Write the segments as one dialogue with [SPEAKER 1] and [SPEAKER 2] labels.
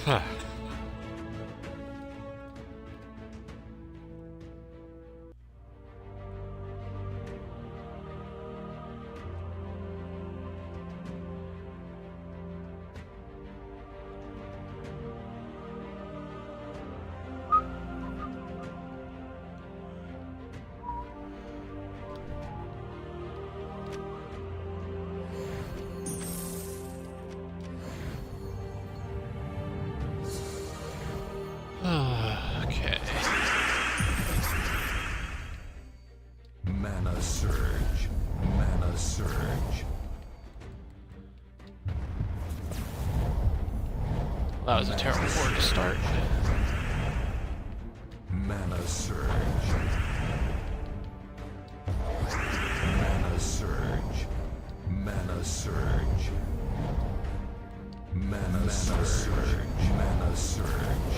[SPEAKER 1] Okay.
[SPEAKER 2] Mana surge. Mana surge.
[SPEAKER 1] That was a terrible board to start.
[SPEAKER 2] Mana surge. Mana surge. Mana surge. Mana surge. Mana surge.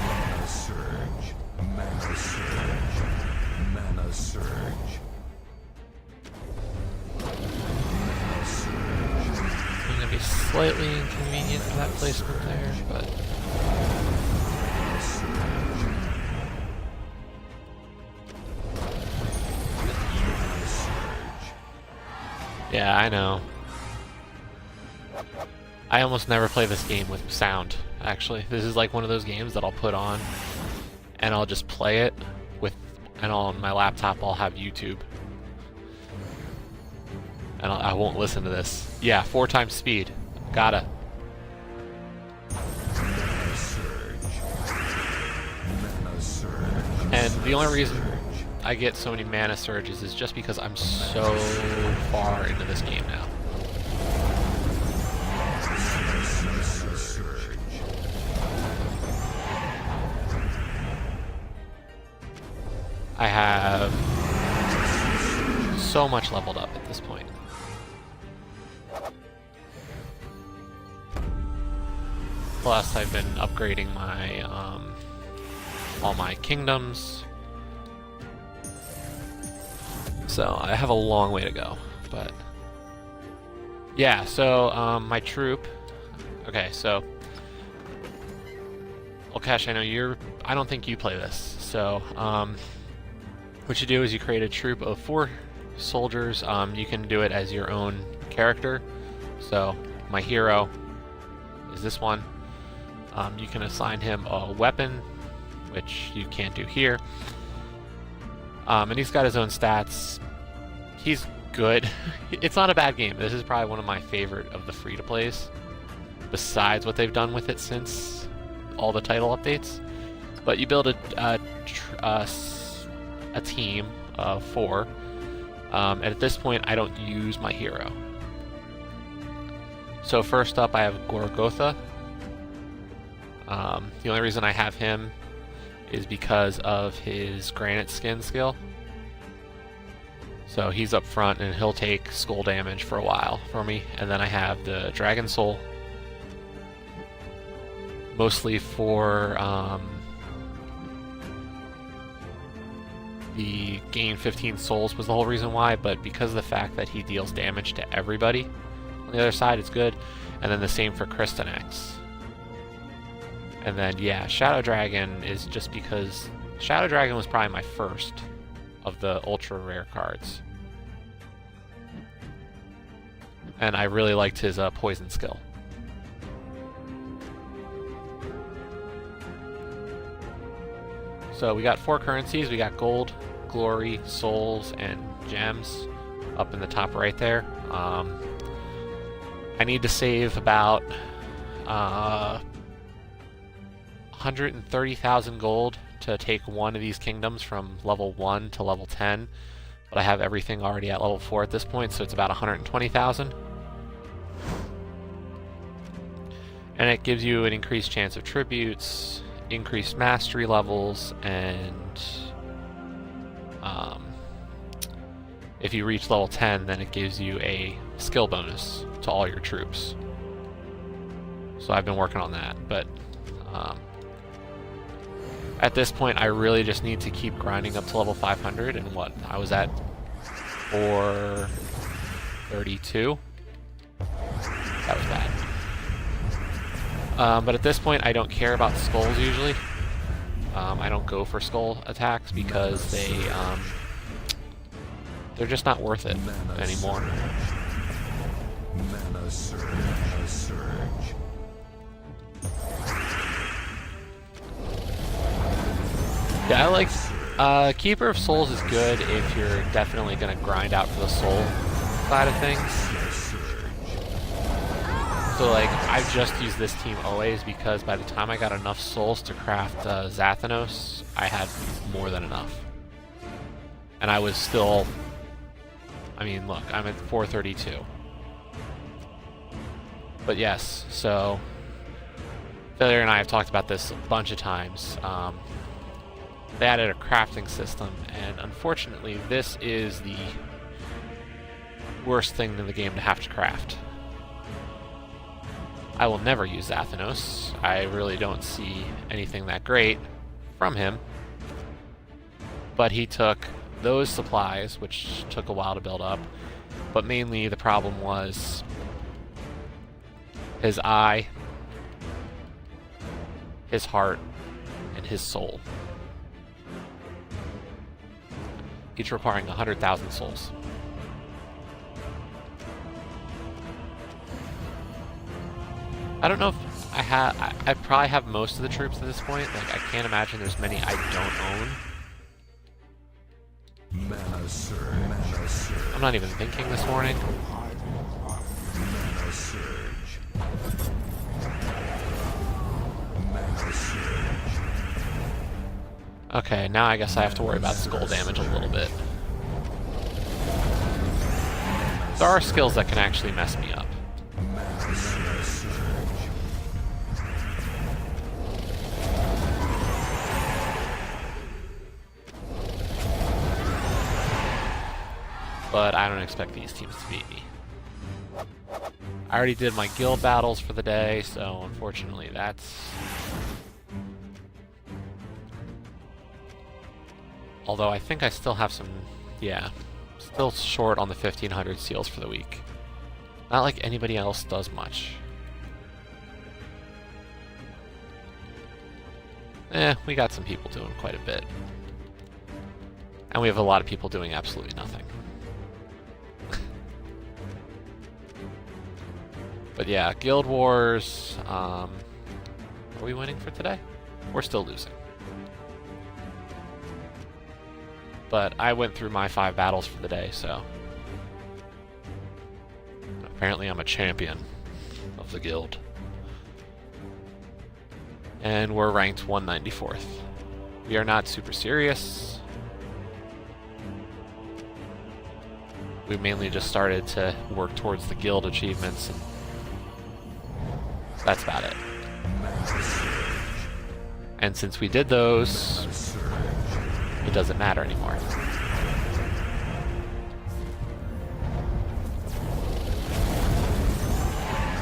[SPEAKER 2] Mana surge. Mana surge. Mana surge. Mana surge.
[SPEAKER 1] It's gonna be slightly inconvenient for that placement there, but
[SPEAKER 2] Mana surge. Mana surge.
[SPEAKER 1] yeah, I know. I almost never play this game with sound, actually. This is like one of those games that I'll put on and I'll just play it with, and on my laptop I'll have YouTube. And I won't listen to this. Yeah, 4 times speed. Gotta.
[SPEAKER 2] Mana surge. Mana surge.
[SPEAKER 1] And the only reason I get so many mana surges is just because I'm so far into this game now. I have so much leveled up at this point. Plus, I've been upgrading my all my kingdoms, so I have a long way to go. But yeah, so my troop. Okay, so Olkash, I know I don't think you play this. So what you do is you create a troop of 4 soldiers. You can do it as your own character. So my hero is this one. You can assign him a weapon, which you can't do here. And he's got his own stats. He's good. It's not a bad game. This is probably one of my favorite of the free-to-plays, besides what they've done with it since all the title updates. But you build a team of 4. And at this point, I don't use my hero. So first up, I have Gorgotha. The only reason I have him is because of his granite skin skill. So he's up front and he'll take skull damage for a while for me. And then I have the Dragon Soul, mostly for the gain 15 souls was the whole reason why, but because of the fact that he deals damage to everybody on the other side, it's good. And then the same for Kristanex. And then, yeah, Shadow Dragon is just because Shadow Dragon was probably my first of the ultra rare cards. And I really liked his poison skill. So we got 4 currencies. We got gold, glory, souls, and gems up in the top right there. I need to save about 130,000 gold to take one of these kingdoms from level 1 to level 10, but I have everything already at level 4 at this point, so it's about 120,000. And it gives you an increased chance of tributes, increased mastery levels, and if you reach level 10, then it gives you a skill bonus to all your troops. So I've been working on that, but at this point I really just need to keep grinding up to level 500, and what I was at 432 That was bad. But at this point, I don't care about skulls usually. I don't go for skull attacks because they're just not worth it anymore.
[SPEAKER 2] Mana surge. Mana surge.
[SPEAKER 1] Yeah, I like Keeper of Souls is good if you're definitely gonna grind out for the soul side of things. So like, I've just used this team always because by the time I got enough souls to craft Zathanos, I had more than enough. And I was still, I mean, look, I'm at 432. But yes, so Failure and I have talked about this a bunch of times. They added a crafting system, and unfortunately, this is the worst thing in the game to have to craft. I will never use Zathanos. I really don't see anything that great from him. But he took those supplies, which took a while to build up, but mainly the problem was his eye, his heart, and his soul. Each requiring 100,000 souls. I don't know if I probably have most of the troops at this point. Like, I can't imagine there's many I don't own.
[SPEAKER 2] Mana surge. Mana surge.
[SPEAKER 1] I'm not even thinking this morning.
[SPEAKER 2] Mana surge. Mana surge.
[SPEAKER 1] Okay, now I guess I have to worry about skull damage a little bit. There are skills that can actually mess me up.
[SPEAKER 2] Mana surge.
[SPEAKER 1] But I don't expect these teams to beat me. I already did my guild battles for the day, so unfortunately that's... Although I think I still have some... Yeah, still short on the 1,500 seals for the week. Not like anybody else does much. We got some people doing quite a bit. And we have a lot of people doing absolutely nothing. But yeah, Guild Wars, are we winning for today? We're still losing. But I went through my 5 battles for the day, so... Apparently I'm a champion of the guild. And we're ranked 194th. We are not super serious. We mainly just started to work towards the guild achievements, and that's about it. And since we did those, it doesn't matter anymore.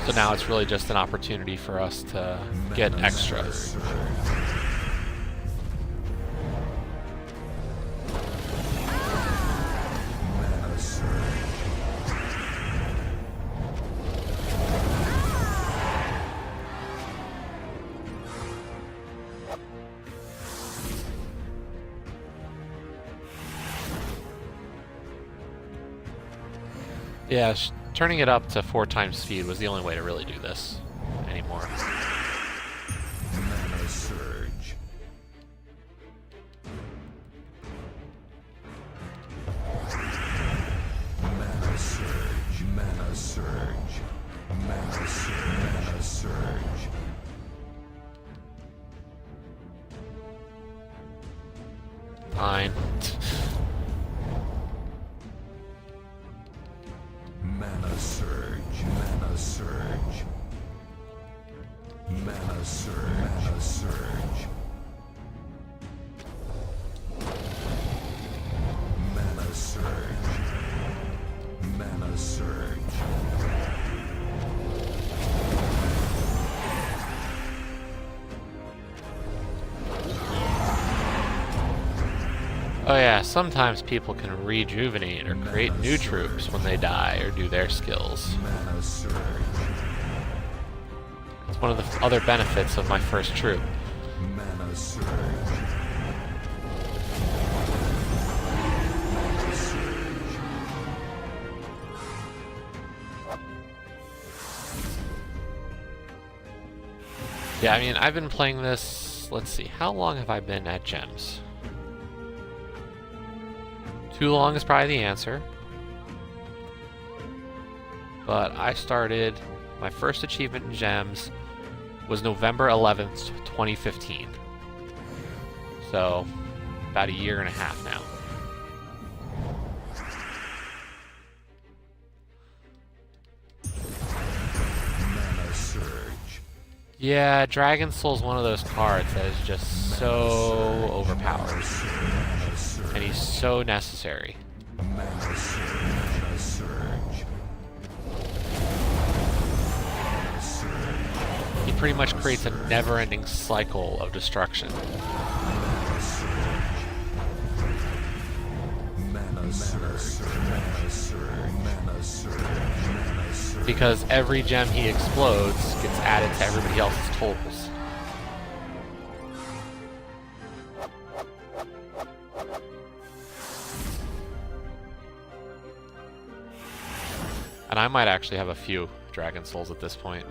[SPEAKER 1] So now it's really just an opportunity for us to get extra. Yeah, turning it up to 4 times speed was the only way to really do this anymore.
[SPEAKER 2] Mana surge. Mana surge. Mana surge. Mana surge. Mana surge.
[SPEAKER 1] Fine.
[SPEAKER 2] Mana surge. Mana surge. Mana surge. Mana surge. Mana surge. Mana surge.
[SPEAKER 1] Oh yeah, sometimes people can rejuvenate or create new troops when they die or do their skills.
[SPEAKER 2] Mana surge.
[SPEAKER 1] It's one of the other benefits of my first troop.
[SPEAKER 2] Mana surge.
[SPEAKER 1] Yeah, I mean, I've been playing this, let's see, how long have I been at Gems? Too long is probably the answer. But I started, my first achievement in Gems was November 11th, 2015. So, about a year and a half now.
[SPEAKER 2] Mana surge.
[SPEAKER 1] Yeah, Dragon Soul's one of those cards that is just so overpowered. And he's so necessary.
[SPEAKER 2] Mana surge. Mana surge. Mana surge.
[SPEAKER 1] He pretty much creates a never-ending cycle of destruction.
[SPEAKER 2] Mana surge. Mana surge. Mana surge. Mana surge. Mana surge.
[SPEAKER 1] Because every gem he explodes gets added to everybody else's totals. And I might actually have a few Dragon Souls at this point.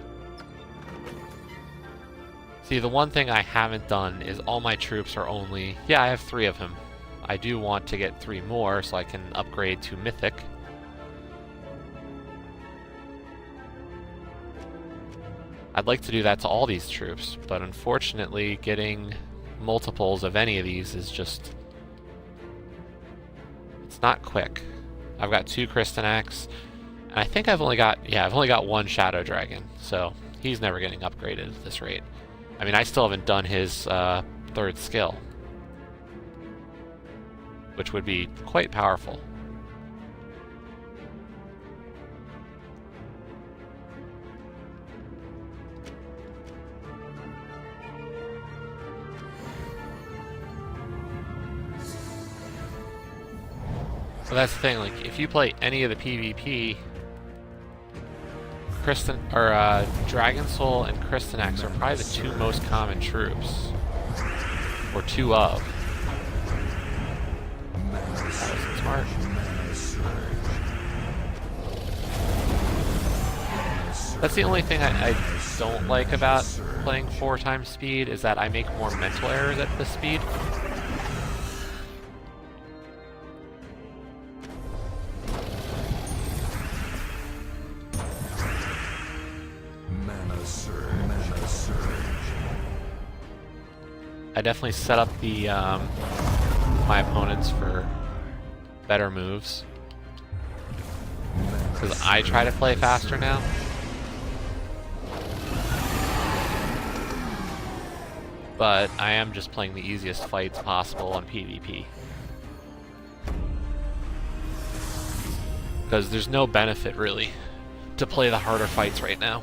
[SPEAKER 1] See, the one thing I haven't done is all my troops are only... Yeah, I have 3 of him. I do want to get 3 more so I can upgrade to Mythic. I'd like to do that to all these troops, but unfortunately getting multiples of any of these is just... It's not quick. I've got 2 Kristanex, and I think I've only got 1 Shadow Dragon, so he's never getting upgraded at this rate. I mean, I still haven't done his 3rd skill, which would be quite powerful. So that's the thing, like, if you play any of the PvP, Dragon Soul and Kristanex are probably the 2 most common troops. Or 2 of. That was smart. That's the only thing I don't like about playing 4 times speed, is that I make more mental errors at this speed. I definitely set up the my opponents for better moves, because I try to play faster now. But I am just playing the easiest fights possible on PvP, because there's no benefit really to play the harder fights right now.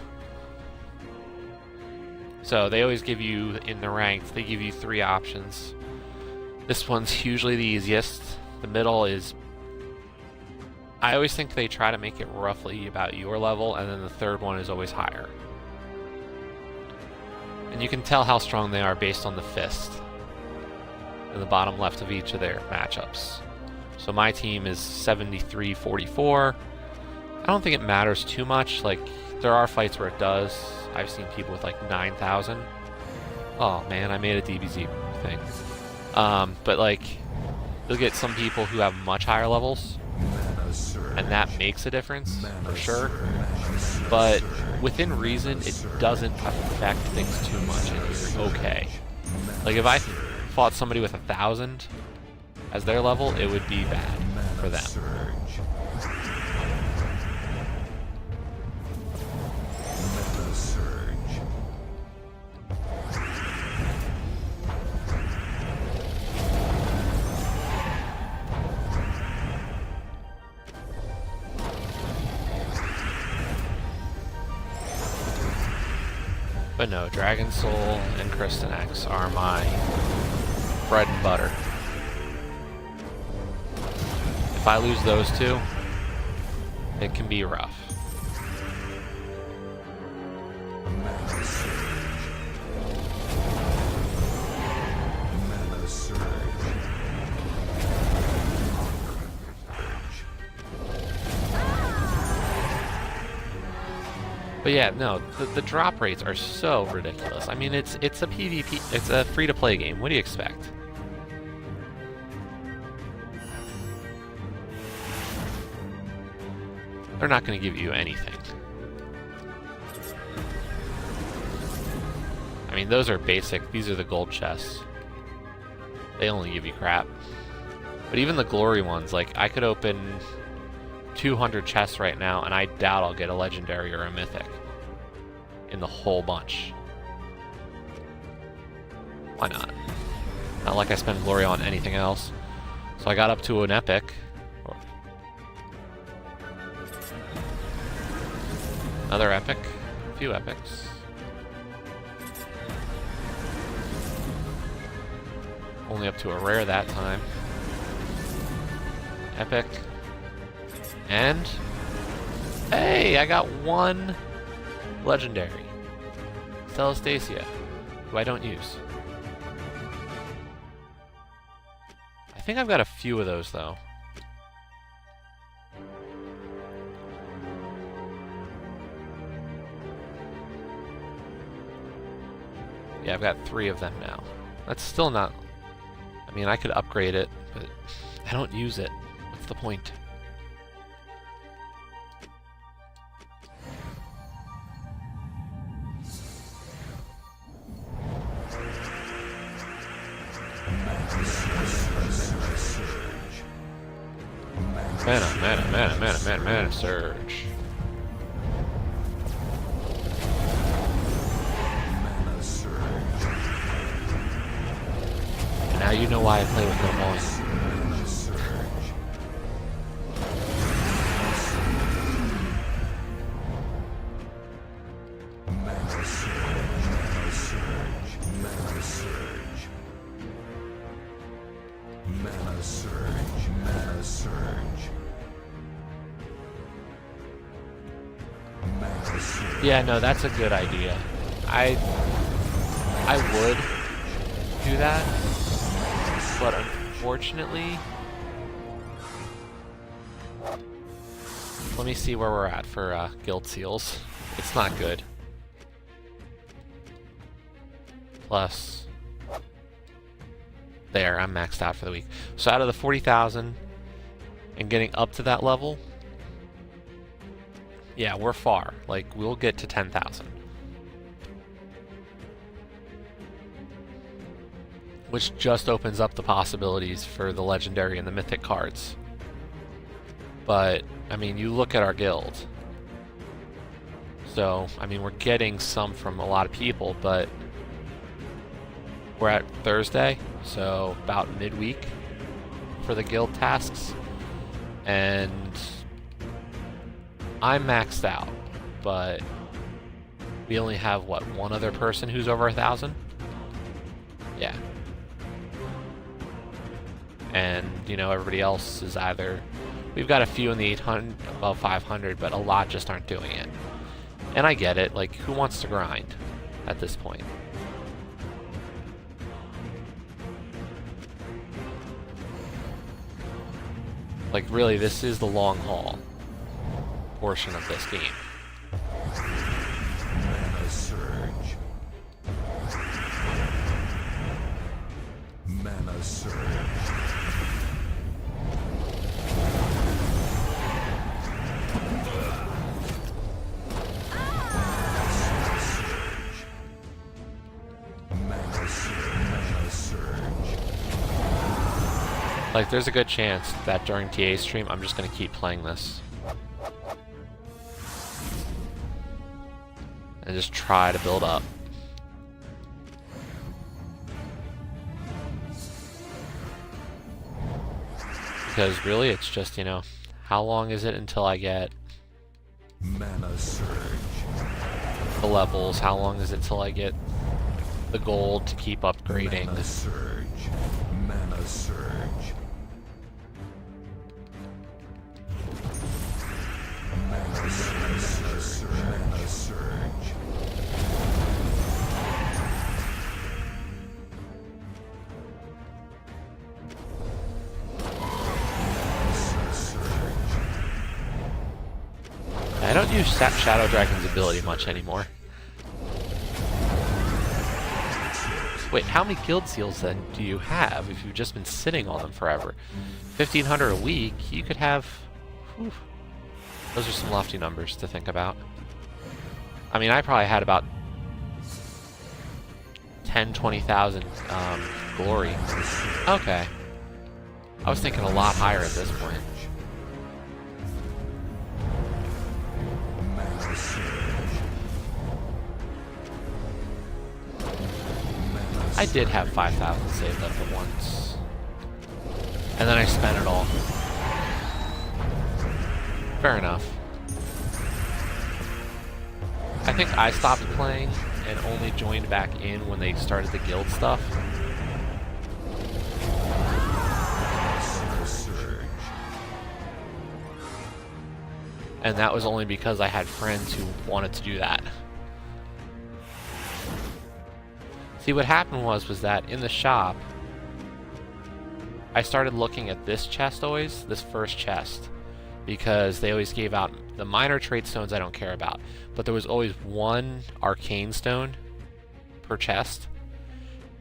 [SPEAKER 1] So they always give you, in the ranked, they give you 3 options. This one's usually the easiest. The middle is... I always think they try to make it roughly about your level, and then the 3rd one is always higher. And you can tell how strong they are based on the fist in the bottom left of each of their matchups. So my team is 73-44. I don't think it matters too much. Like, there are fights where it does. I've seen people with like 9,000. Oh man, I made a DBZ thing. But like, you'll get some people who have much higher levels, and that makes a difference for sure. But within reason, it doesn't affect things too much, and you're okay. Like if I fought somebody with 1,000 as their level, it would be bad for them. But no, Dragon Soul and Kristanex are my bread and butter. If I lose those 2, it can be rough. But yeah, no, the drop rates are so ridiculous. I mean, it's a PvP, it's a free-to-play game. What do you expect? They're not going to give you anything. I mean, those are basic. These are the gold chests. They only give you crap. But even the glory ones, like, I could open 200 chests right now, and I doubt I'll get a legendary or a mythic in the whole bunch. Why not? Not like I spend glory on anything else. So I got up to an epic. Another epic. A few epics. Only up to a rare that time. Epic. And... hey, I got one legendary. Celestacia, who I don't use. I think I've got a few of those, though. Yeah, I've got 3 of them now. That's still not... I mean, I could upgrade it, but I don't use it. What's the point? Mana surge. And now you know why I play with them all. Yeah, no, that's a good idea. I would do that, but unfortunately, let me see where we're at for guild seals. It's not good. Plus, there, I'm maxed out for the week. So out of the 40,000 and getting up to that level, yeah, we're far. Like, we'll get to 10,000. Which just opens up the possibilities for the legendary and the mythic cards. But, I mean, you look at our guild. So, I mean, we're getting some from a lot of people, but we're at Thursday, so about midweek for the guild tasks. And I'm maxed out, but we only have, what, one other person who's over 1,000? Yeah. And, you know, everybody else is either... we've got a few in the 800, above 500, but a lot just aren't doing it. And I get it, like, who wants to grind at this point? Like, really, this is the long haul portion of this game.
[SPEAKER 2] Mana surge. Mana surge.
[SPEAKER 1] Like, there's a good chance that during TA stream, I'm just going to keep playing this. And just try to build up. Because really, it's just, you know, how long is it until I get
[SPEAKER 2] Mana surge.
[SPEAKER 1] the levels? How long is it till I get the gold to keep upgrading?
[SPEAKER 2] Mana surge. Mana surge. Mana surge. Mana surge.
[SPEAKER 1] I don't use Shadow Dragon's ability much anymore. Wait, how many guild seals then do you have if you've just been sitting on them forever? 1,500 a week, you could have... Whew, those are some lofty numbers to think about. I mean, I probably had about 20,000 glory. Okay. I was thinking a lot higher at this point. I did have 5,000 saved up at once. And then I spent it all. Fair enough. I think I stopped playing and only joined back in when they started the guild stuff. And that was only because I had friends who wanted to do that. See, what happened was that in the shop, I started looking at this chest always, this first chest, because they always gave out the minor trait stones I don't care about, but there was always one arcane stone per chest.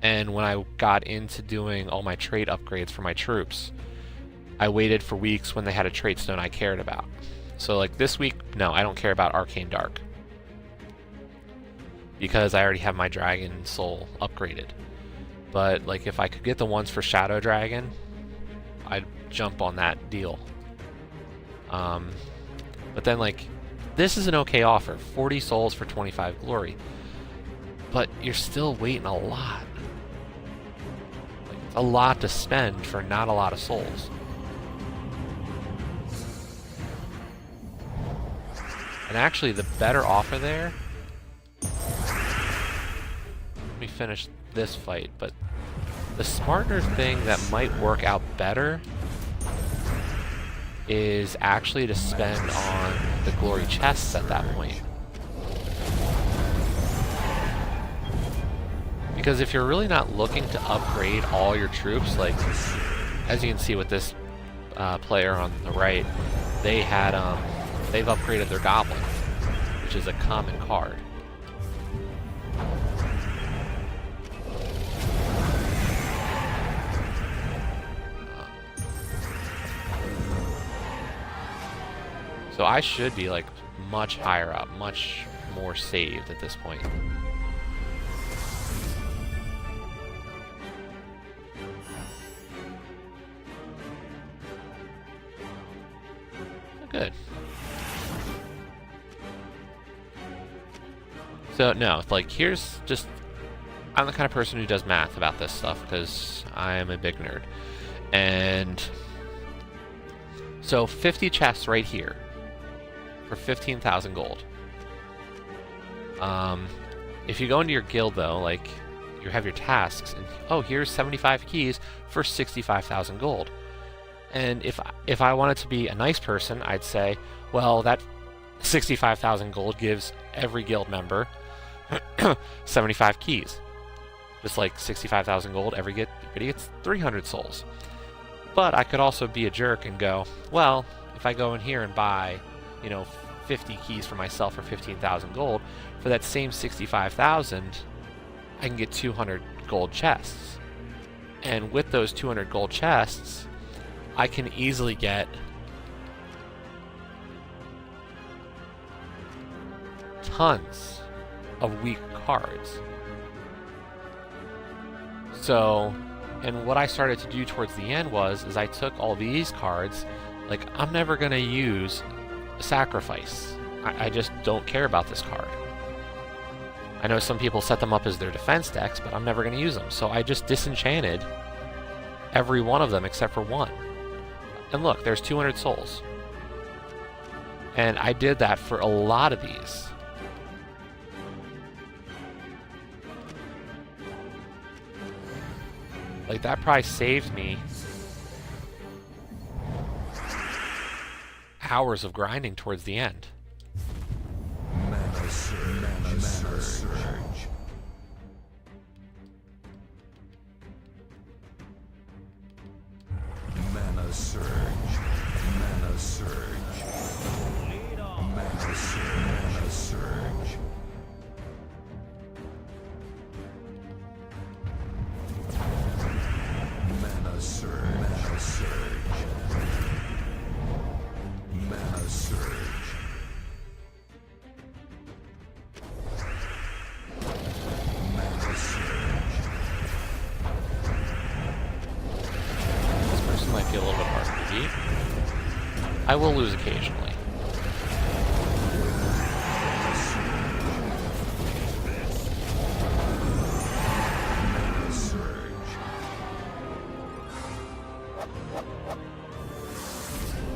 [SPEAKER 1] And when I got into doing all my trait upgrades for my troops, I waited for weeks when they had a trait stone I cared about. So like this week, no, I don't care about Arcane Dark, because I already have my Dragon Soul upgraded. But like if I could get the ones for Shadow Dragon, I'd jump on that deal. But then like, this is an okay offer, 40 souls for 25 glory, but you're still waiting a lot. Like, it's a lot to spend for not a lot of souls. And actually the better offer there, let me finish this fight, but the smarter thing that might work out better is actually to spend on the glory chests at that point. Because if you're really not looking to upgrade all your troops, like as you can see with this player on the right, they had they've upgraded their goblin, which is a common card. So I should be like much higher up, much more saved at this point. Good. So no, like here's just, I'm the kind of person who does math about this stuff because I am a big nerd. And so 50 chests right here for 15,000 gold. If you go into your guild though, like you have your tasks, and oh, here's 75 keys for 65,000 gold. And if I wanted to be a nice person, I'd say, well, that 65,000 gold gives every guild member 75 keys. Just like 65,000 gold, everybody gets 300 souls. But I could also be a jerk and go, well, if I go in here and buy, 50 keys for myself for 15,000 gold, for that same 65,000, I can get 200 gold chests. And with those 200 gold chests, I can easily get tons of weak cards. So, and what I started to do towards the end is I took all these cards, like I'm never gonna use Sacrifice. I just don't care about this card. I know some people set them up as their defense decks, but I'm never gonna use them. So I just disenchanted every one of them except for one. And look, there's 200 souls. And I did that for a lot of these. Like, that probably saved me hours of grinding towards the end.
[SPEAKER 2] Mana surge. Mana surge. Mana surge. Mana surge. Mana surge. Mana surge.
[SPEAKER 1] This person might be a little bit hard to beat. I will lose occasionally.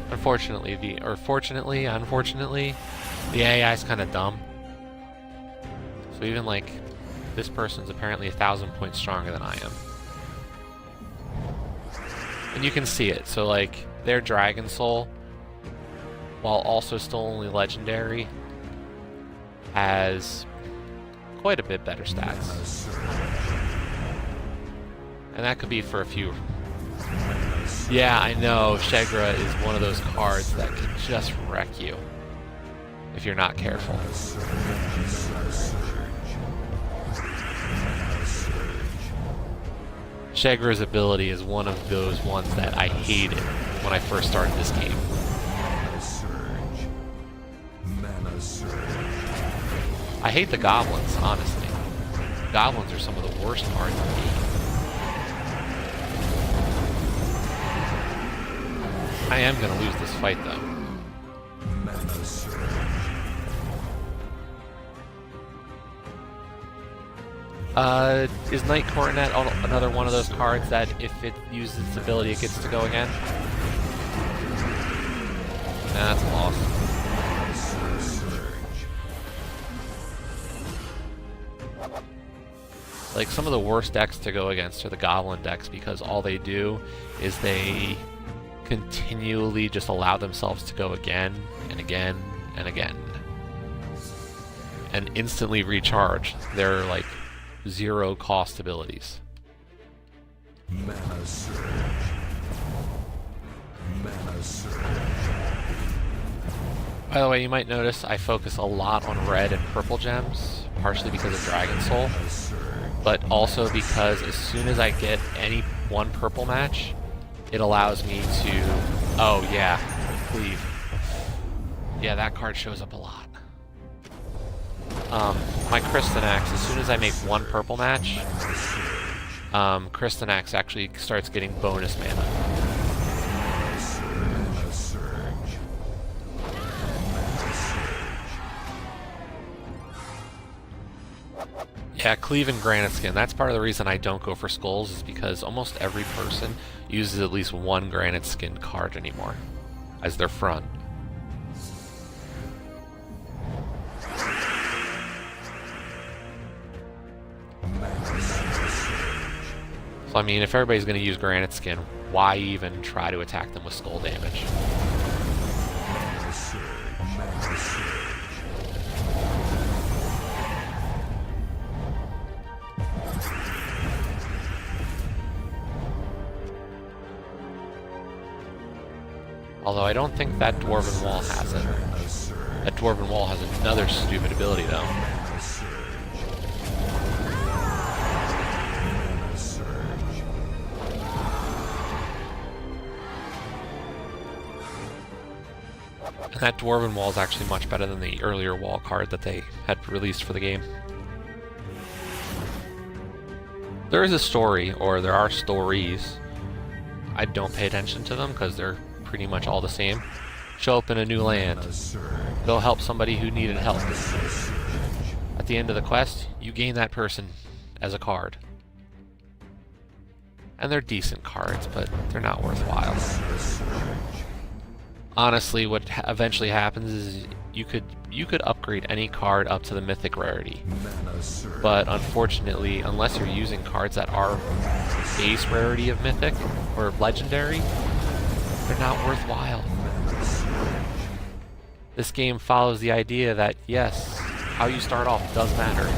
[SPEAKER 1] Unfortunately, the AI is kind of dumb. So even like, this person's apparently 1,000 points stronger than I am. And you can see it, so like, their Dragon Soul, while also still only legendary, has quite a bit better stats. And that could be for a few. Yeah, I know, Shegra is one of those cards that can just wreck you if you're not careful. Shegra's ability is one of those ones that I hated when I first started this game. I hate the goblins, honestly. Goblins are some of the worst cards in the game. I am going to lose this fight, though. Is Knight Coronet another one of those cards that if it uses its ability, it gets to go again? Nah, that's a loss. Like, some of the worst decks to go against are the Goblin decks because all they do is they continually just allow themselves to go again and again and again and instantly recharge their like 0 cost abilities.
[SPEAKER 2] Mana surge. Mana surge.
[SPEAKER 1] By the way, you might notice I focus a lot on red and purple gems, partially because of Dragon Soul, but also because as soon as I get any one purple match, it allows me to... Oh, yeah. Cleave. Yeah, that card shows up a lot. My Kristanax, as soon as I make one purple match, Kristanax actually starts getting bonus mana. Yeah, Cleave and Granite Skin. That's part of the reason I don't go for Skulls, is because almost every person uses at least one Granite Skin card anymore as their front. So I mean, if everybody's going to use Granite Skin, why even try to attack them with Skull damage? Although I don't think that Dwarven Wall has it. That Dwarven Wall has another stupid ability, though. And that Dwarven Wall is actually much better than the earlier wall card that they had released for the game. There is a story, or there are stories. I don't pay attention to them because they're pretty much all the same. Show up in a new land. Go help somebody who needed help. At the end of the quest, you gain that person as a card. And they're decent cards, but they're not worthwhile. Honestly, what eventually happens is you could upgrade any card up to the mythic rarity. But unfortunately, unless you're using cards that are base rarity of mythic or legendary, they're not worthwhile. This game follows the idea that, yes, how you start off does matter.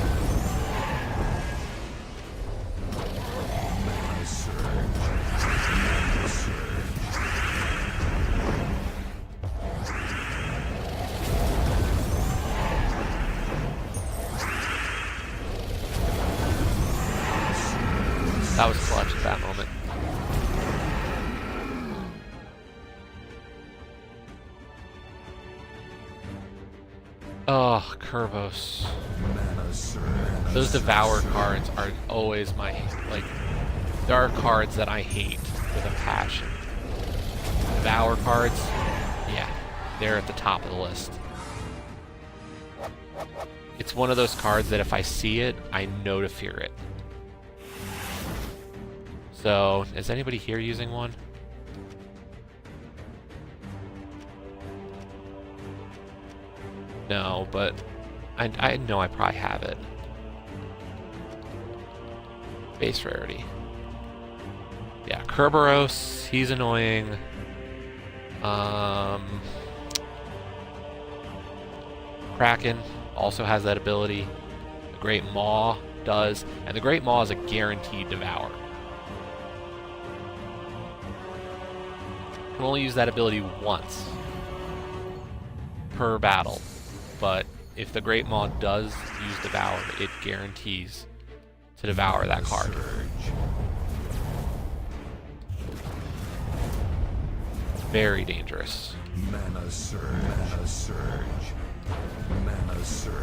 [SPEAKER 1] That was clutch at that moment. Oh, Kerberos.
[SPEAKER 2] Mana surge.
[SPEAKER 1] Those Devour cards are always my, like, there are cards that I hate with a passion. Devour cards, yeah, they're at the top of the list. It's one of those cards that if I see it, I know to fear it. So, is anybody here using one? No, but I know I probably have it. Base rarity. Yeah, Kerberos, he's annoying. Kraken also has that ability. The Great Maw does, and the Great Maw is a guaranteed Devour. You can only use that ability once per battle, but if the Great Maw does use Devour, it guarantees to devour that card. Very dangerous.
[SPEAKER 2] Mana surge. Mana surge. Mana surge.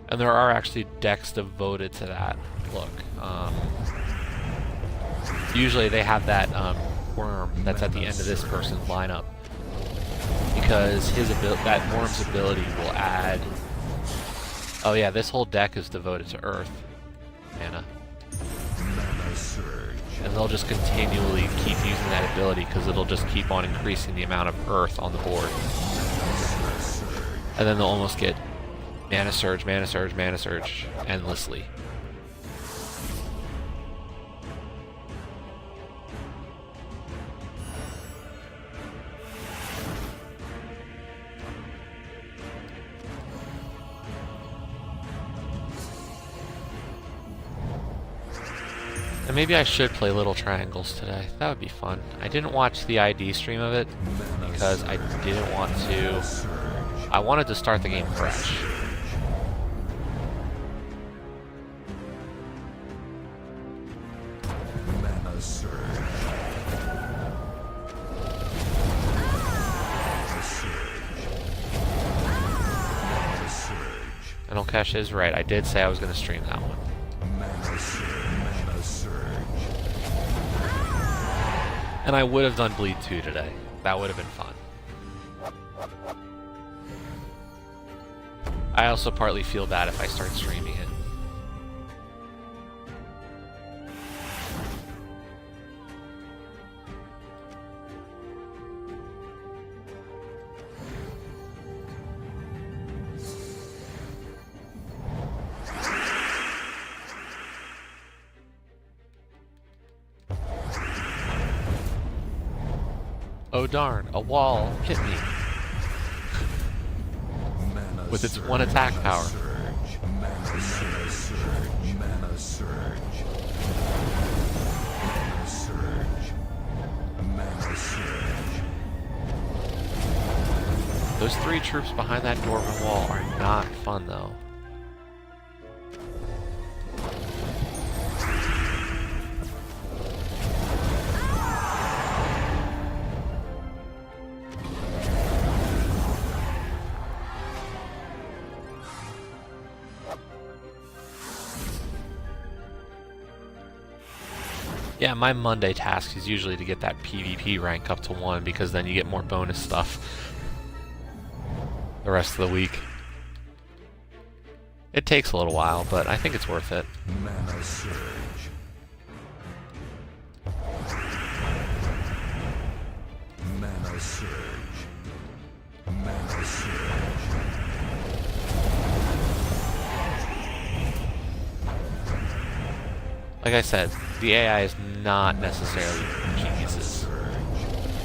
[SPEAKER 1] And there are actually decks devoted to that look. Usually they have that worm that's at the end of this person's lineup, because that worm's ability will add. Oh yeah, this whole deck is devoted to Earth mana.
[SPEAKER 2] Mana surge.
[SPEAKER 1] And they'll just continually keep using that ability because it'll just keep on increasing the amount of Earth on the board. And then they'll almost get Mana Surge, Mana Surge, Mana Surge endlessly. And maybe I should play Little Triangles today. That would be fun. I didn't watch the ID stream of it because I didn't want to. I wanted to start the game fresh.
[SPEAKER 2] Mana surge. Mana surge.
[SPEAKER 1] And Olkesh is right. I did say I was going to stream that one.
[SPEAKER 2] Mana surge. Mana surge.
[SPEAKER 1] And I would have done Bleed 2 today. That would have been fun. I also partly feel bad if I start streaming it. Oh darn, a wall hit me
[SPEAKER 2] Mana
[SPEAKER 1] with its
[SPEAKER 2] surge.
[SPEAKER 1] one attack power.
[SPEAKER 2] Surge. Mana surge. Mana surge. Mana surge. Mana surge.
[SPEAKER 1] Those 3 troops behind that dwarven wall are not fun though. Yeah, my Monday task is usually to get that PvP rank up to 1 because then you get more bonus stuff the rest of the week. It takes a little while, but I think it's worth it.
[SPEAKER 2] Mana surge. Mana surge. Mana surge.
[SPEAKER 1] Like I said, the AI is not necessarily geniuses.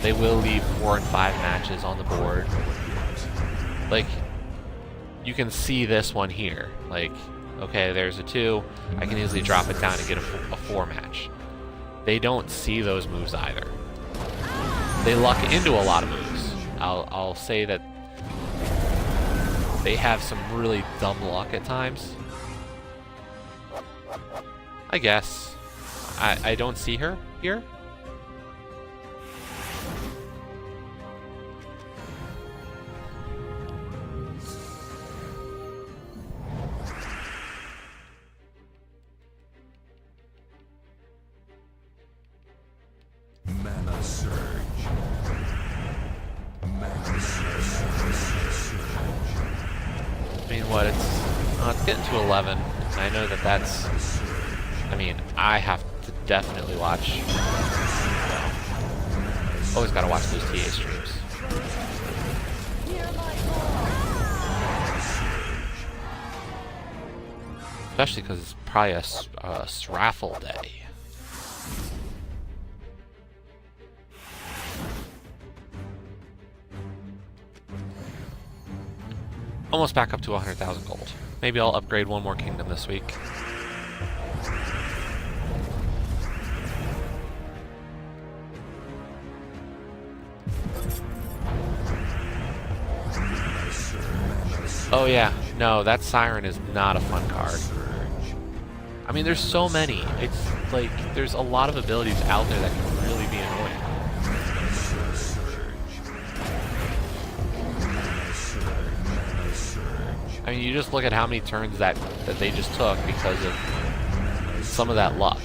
[SPEAKER 1] They will leave 4 and 5 matches on the board. Like, you can see this one here. Like, okay, there's a 2. I can easily drop it down and get a 4 match. They don't see those moves either. They luck into a lot of moves. I'll say that they have some really dumb luck at times. I guess. I don't see her here. I mean, what, it's getting to 11. And I know that that's, I mean, I have to definitely watch. Always gotta watch those TA streams. Especially because it's probably a raffle day. Almost back up to 100,000 gold. Maybe I'll upgrade one more kingdom this week. Oh yeah, no, that Siren is not a fun card. I mean, there's so many. It's like, there's a lot of abilities out there that can really be annoying. I mean, you just look at how many turns that they just took because of some of that luck.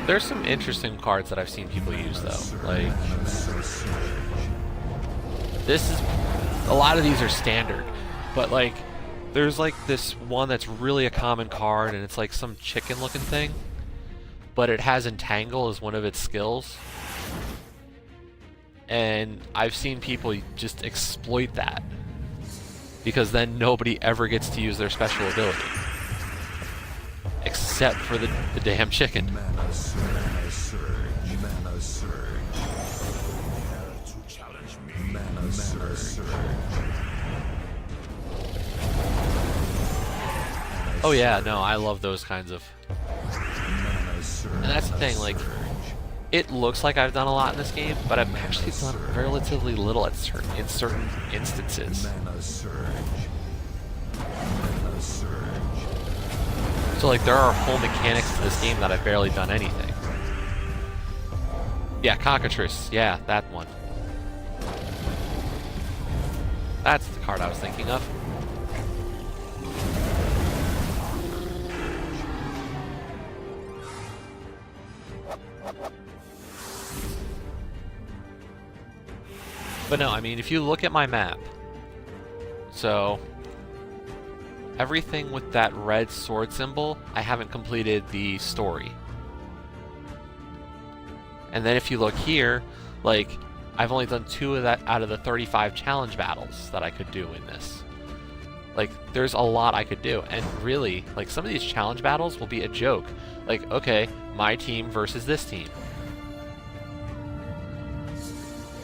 [SPEAKER 1] There's some interesting cards that I've seen people use though. Like, this is, a lot of these are standard, but like, there's like this one that's really a common card, and it's like some chicken looking thing, but it has Entangle as one of its skills. And I've seen people just exploit that, because then nobody ever gets to use their special ability. Except for the damn chicken.
[SPEAKER 2] Mana surge. Mana surge. To challenge me. Mana surge.
[SPEAKER 1] Oh yeah, no, I love those kinds of... And that's the thing, like, it looks like I've done a lot in this game, but I've actually done relatively little in certain instances. So like, there are whole mechanics to this game that I've barely done anything. Yeah, Cockatrice, yeah, that one. That's the card I was thinking of. But no, I mean, if you look at my map, so everything with that red sword symbol, I haven't completed the story. And then if you look here, like, I've only done 2 of that out of the 35 challenge battles that I could do in this. Like, there's a lot I could do, and really, like, some of these challenge battles will be a joke. Like, okay, my team versus this team.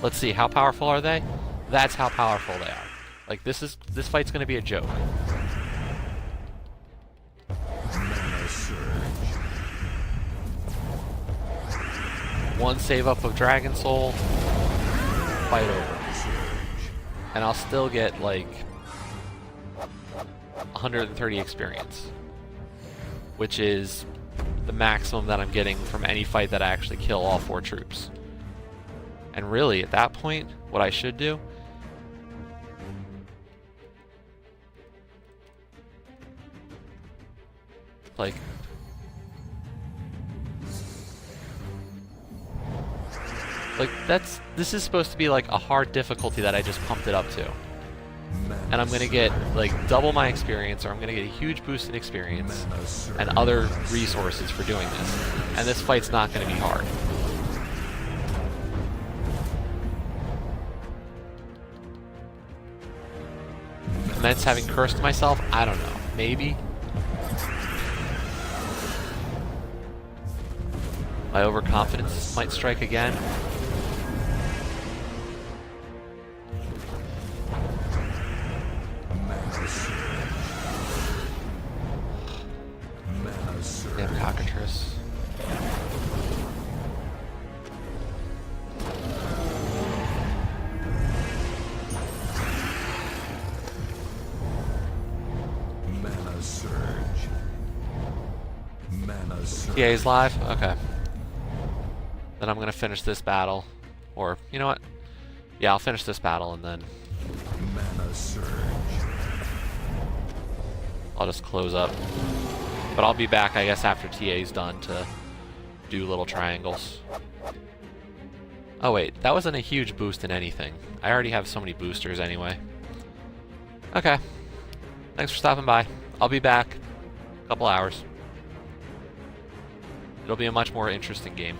[SPEAKER 1] Let's see, how powerful are they? That's how powerful they are. Like, this fight's gonna be a joke. One save up of Dragon Soul, fight over. And I'll still get, like, 130 experience, which is the maximum that I'm getting from any fight that I actually kill all 4 troops. And really, at that point, what I should do like this is supposed to be like a hard difficulty that I just pumped it up to. And I'm gonna get like double my experience, or I'm gonna get a huge boost in experience and other resources for doing this. And this fight's not gonna be hard. Commence having cursed myself? I don't know. Maybe. My overconfidence might strike again. Damn Cockatrice. Yeah, he's live? Okay. Then I'm gonna finish this battle. Or, you know what? Yeah, I'll finish this battle and then
[SPEAKER 2] Mana surge.
[SPEAKER 1] I'll just close up. But I'll be back, I guess, after TA's done to do little triangles. Oh wait, that wasn't a huge boost in anything. I already have so many boosters anyway. Okay. Thanks for stopping by. I'll be back. A couple hours. It'll be a much more interesting game.